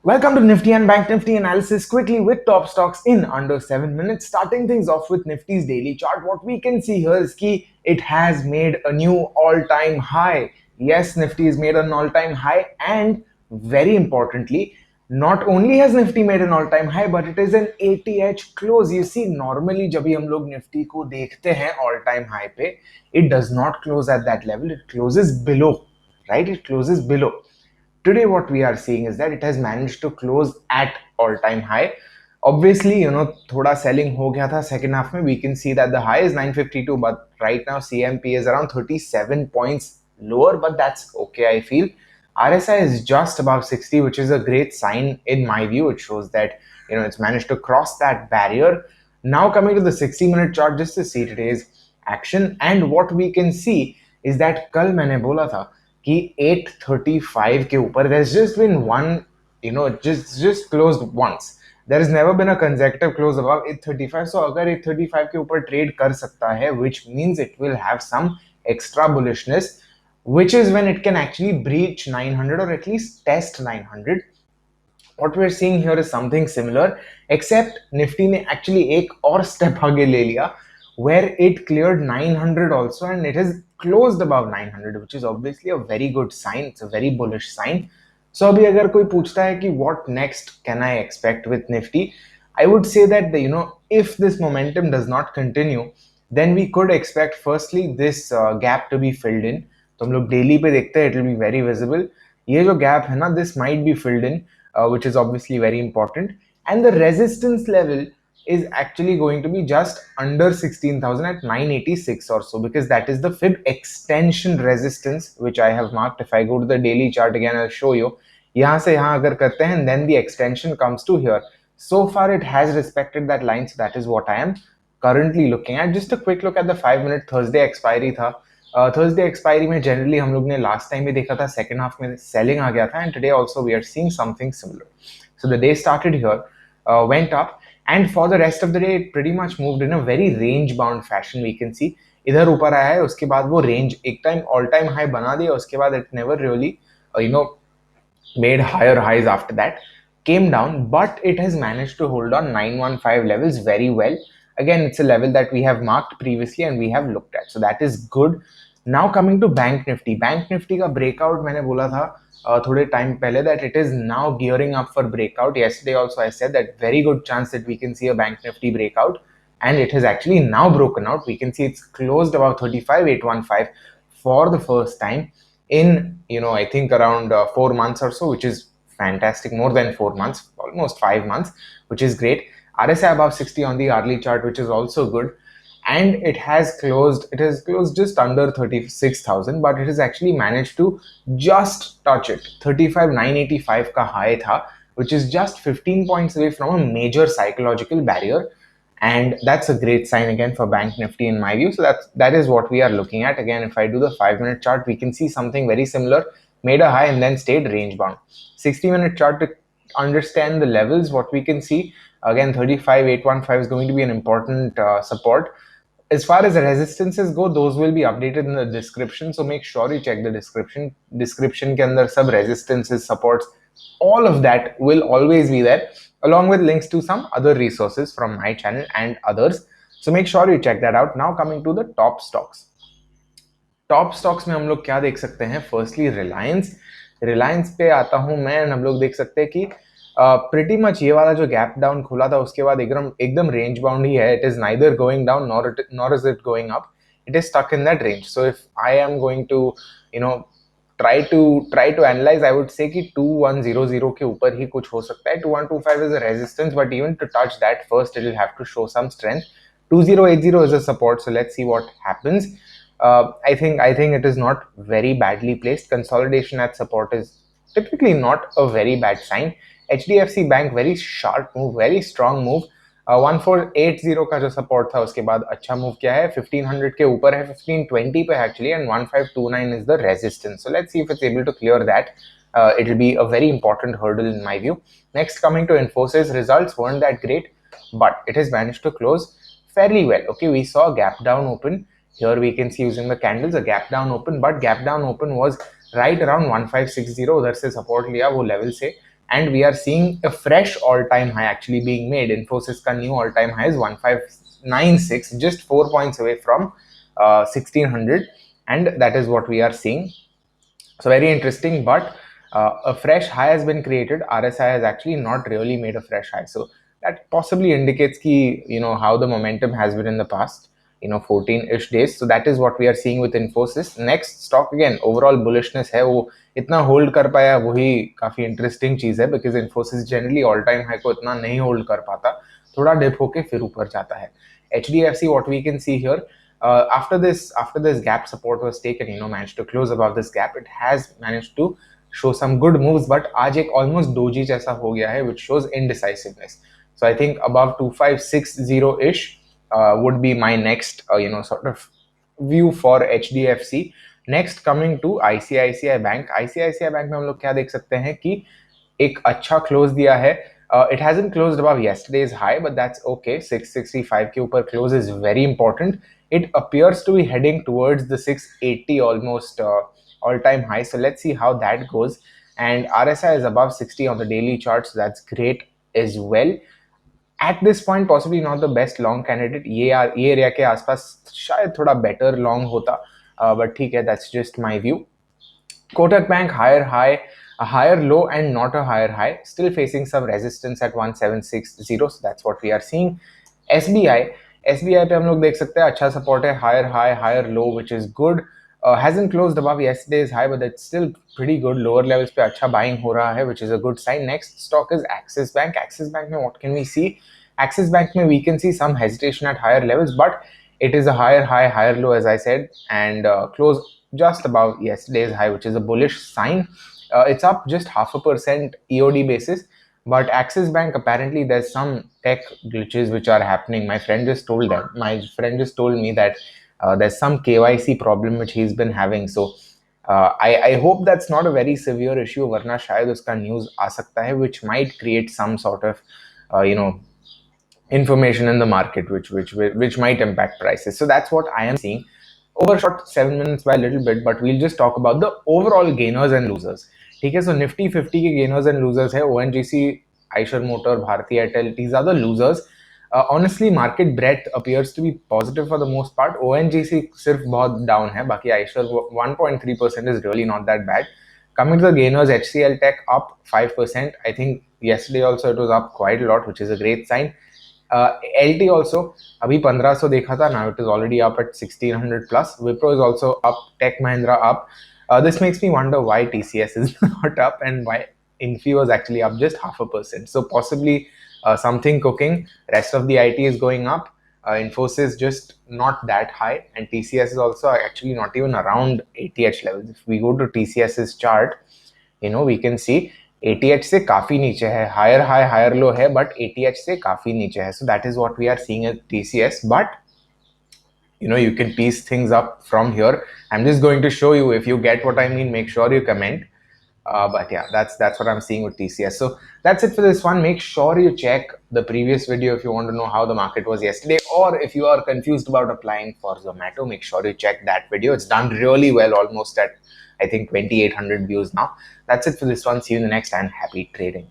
Welcome to Nifty and Banknifty analysis quickly with top stocks in under 7 minutes. Starting things off with Nifty's daily chart. What we can see here is that it has made a new all-time high. Yes, Nifty has made an all-time high, and very importantly, not only has Nifty made an all-time high, but it is an ATH close. You see, normally जब भी हम लोग Nifty को देखते हैं all-time high पे, it does not close at that level. It closes below, right? It closes below. Today what we are seeing is that it has managed to close at all-time high. Obviously, thoda selling ho gaya tha second half mein. We can see that the high is 952, but right now CMP is around 37 points lower, but that's okay, I feel. RSI is just above 60, which is a great sign in my view. It shows that it's managed to cross that barrier. Now coming to the 60-minute chart just to see today's action, and what we can see is that कल मैंने बोला था कि 835 के ऊपर there's just been one, just closed once. There has never been a consecutive close above 835. So अगर 835 के ऊपर trade कर सकता है, which means it will have some extra bullishness, which is when it can actually breach 900 or at least test 900. What we're seeing here is something similar, except Nifty ने actually एक और step आगे ले लिया, where it cleared 900 also, and it has closed above 900, which is obviously a very good sign. It's a very bullish sign. So अभी अगर कोई पूछता है कि what next can I expect with Nifty, I would say that if this momentum does not continue, then we could expect firstly this gap to be filled in. तो हम लोग daily पे देखते हैं, it will be very visible. ये जो gap है ना, this might be filled in, which is obviously very important. And the resistance level is actually going to be just under 16,000 at 986 or so, because that is the fib extension resistance which I have marked. If I go to the daily chart again, I'll show you. यहाँ से यहाँ अगर करते हैं, and then the extension comes to here. So far it has respected that line, so that is what I am currently looking at. Just a quick look at the 5-minute Thursday expiry था. Thursday expiry में generally हम लोग ने last time भी देखा था second half में selling आ गया था, and today also we are seeing something similar. So the day started here, went up, and for the rest of the day it pretty much moved in a very range bound fashion. We can see इधर ऊपर आया है, उसके बाद वो range एक time all time high बना दिया, उसके बाद it never really made higher highs after that, came down, but it has managed to hold on 915 levels very well. Again, it's a level that we have marked previously and we have looked at, so that is good. Now coming to Bank Nifty का breakout मैंने बोला था थोड़े time पहले that it is now gearing up for breakout. Yesterday also I said that very good chance that we can see a Bank Nifty breakout, and it has actually now broken out. We can see it's closed above 35,815 for the first time in I think around 4 months or so, which is fantastic. More than 4 months, almost 5 months, which is great. RSI above 60 on the hourly chart, which is also good. And it has closed just under 36,000, but it has actually managed to just touch it. 35,985 ka high tha, which is just 15 points away from a major psychological barrier, and that's a great sign again for Bank Nifty in my view. So that is what we are looking at. Again, if I do the 5-minute chart, we can see something very similar, made a high and then stayed range bound. 60-minute chart, to understand the levels, what we can see, again 35,815 is going to be an important support. As far as the resistances go, those will be updated in the description, so make sure you check the description. Description ke andar sab resistances, supports, all of that will always be there, along with links to some other resources from my channel and others. So make sure you check that out. Now coming to the top stocks. Top stocks में हम लोग क्या देख सकते हैं? Firstly Reliance पे आता हूं मैं, हम लोग देख सकते हैं कि प्रिटी मच ये वाला जो गैप डाउन खुला था उसके बाद एकदम रेंज बाउंड ही है. It is neither going down nor is it going up. It is stuck in that range. So if I am going to try to analyze, I would say कि 2100 के ऊपर ही कुछ हो सकता है. 2125 is a resistance, but even to touch that first it will have to show some strength. 2080 is a support, so let's see what happens. I think it is not very badly placed. Consolidation at support is typically not a very bad sign. HDFC Bank, very sharp move, very strong move. 1480 का जो support था उसके बाद अच्छा move किया है. 1500 के ऊपर है, 1520 पे actually, and 1529 is the resistance. So let's see if it's able to clear that. It will be a very important hurdle in my view. Next, coming to Infosys, results weren't that great, but it has managed to close fairly well. Okay, we saw a gap down open. Here we can see using the candles a gap down open, but gap down open was right around 1560. उधर से support लिया वो level से, and we are seeing a fresh all-time high actually being made. Infosys ka new all-time high is 1596, just 4 points away from 1600, and that is what we are seeing. So very interesting, but a fresh high has been created. RSI has actually not really made a fresh high, so that possibly indicates ki, how the momentum has been in the past 14-ish days. So that is what we are seeing with Infosys. Next stock, again overall bullishness है, वो इतना hold कर पाया, वही काफी interesting चीज है, because Infosys generally all time high को इतना नहीं होल्ड कर पाता, थोड़ा डिप होके फिर ऊपर जाता है. HDFC, what we can see here, after this gap support was taken, managed to close above this gap. It has managed to show some good moves, but आज एक almost doji जैसा हो गया है, which shows indecisiveness. So I think above 2560 ish would be my next sort of view for HDFC. Next, coming to ICICI Bank. ICICI Bank में हम लोग क्या देख सकते हैं कि एक अच्छा क्लोज दिया है. It hasn't closed above yesterday's high, but that's okay. 665 के ऊपर close is very important. It appears to be heading towards the 680 almost all-time high. So let's see how that goes. And RSI is above 60 on the daily chart, so that's great as well. At this point, possibly not the best long candidate. ये area के आसपास शायद थोड़ा better long होता, but ठीक है, that's just my view. Kotak Bank, higher high, a higher low and not a higher high, still facing some resistance at 1760, so that's what we are seeing. SBI पे हम लोग देख सकते हैं अच्छा support है, higher high, higher low, which is good. Hasn't closed above yesterday's high, but that's still pretty good. Lower levels पे अच्छा buying हो रहा है, which is a good sign. Next stock is Axis Bank. Axis Bank में what can we see? Axis Bank में we can see some hesitation at higher levels, but it is a higher high, higher low, as I said, and close just above yesterday's high, which is a bullish sign. It's up just 0.5% EOD basis, but Axis Bank, apparently there's some tech glitches which are happening. My friend just told me that there's some KYC problem which he's been having. So I hope that's not a very severe issue, वरना शायद उसका news आ सकता है, which might create some sort of information in the market which might impact prices. So that's what I am seeing. Overshot 7 minutes by a little bit, but we'll just talk about the overall gainers and losers. ठीक है, so Nifty 50 के gainers and losers है ONGC, Eicher Motor, Bharti Airtel. These are the losers. Honestly, market breadth appears to be positive for the most part. ONGC सिर्फ बहुत down है, बाकी Eicher 1.3% is really not that bad. Coming to the gainers, HCL Tech up 5%. I think yesterday also it was up quite a lot, which is a great sign. LT also अभी 1500 देखा था, now it is already up at 1600 plus. Wipro is also up, Tech Mahindra up. This makes me wonder why TCS is not up and why Infi was actually up just 0.5%. So possibly something cooking. Rest of the IT is going up. Infosys just not that high, and TCS is also actually not even around ATH levels. If we go to TCS's chart, we can see ATH से काफी नीचे है, higher high higher low है, but ATH से काफी नीचे है. So that is what we are seeing at TCS. But you can piece things up from here. I'm just going to show you. If you get what I mean, make sure you comment. But yeah, that's what I'm seeing with TCS. So that's it for this one. Make sure you check the previous video if you want to know how the market was yesterday, or if you are confused about applying for Zomato, make sure you check that video. It's done really well, almost at I think 2800 views now. That's it for this one. See you in the next, and happy trading.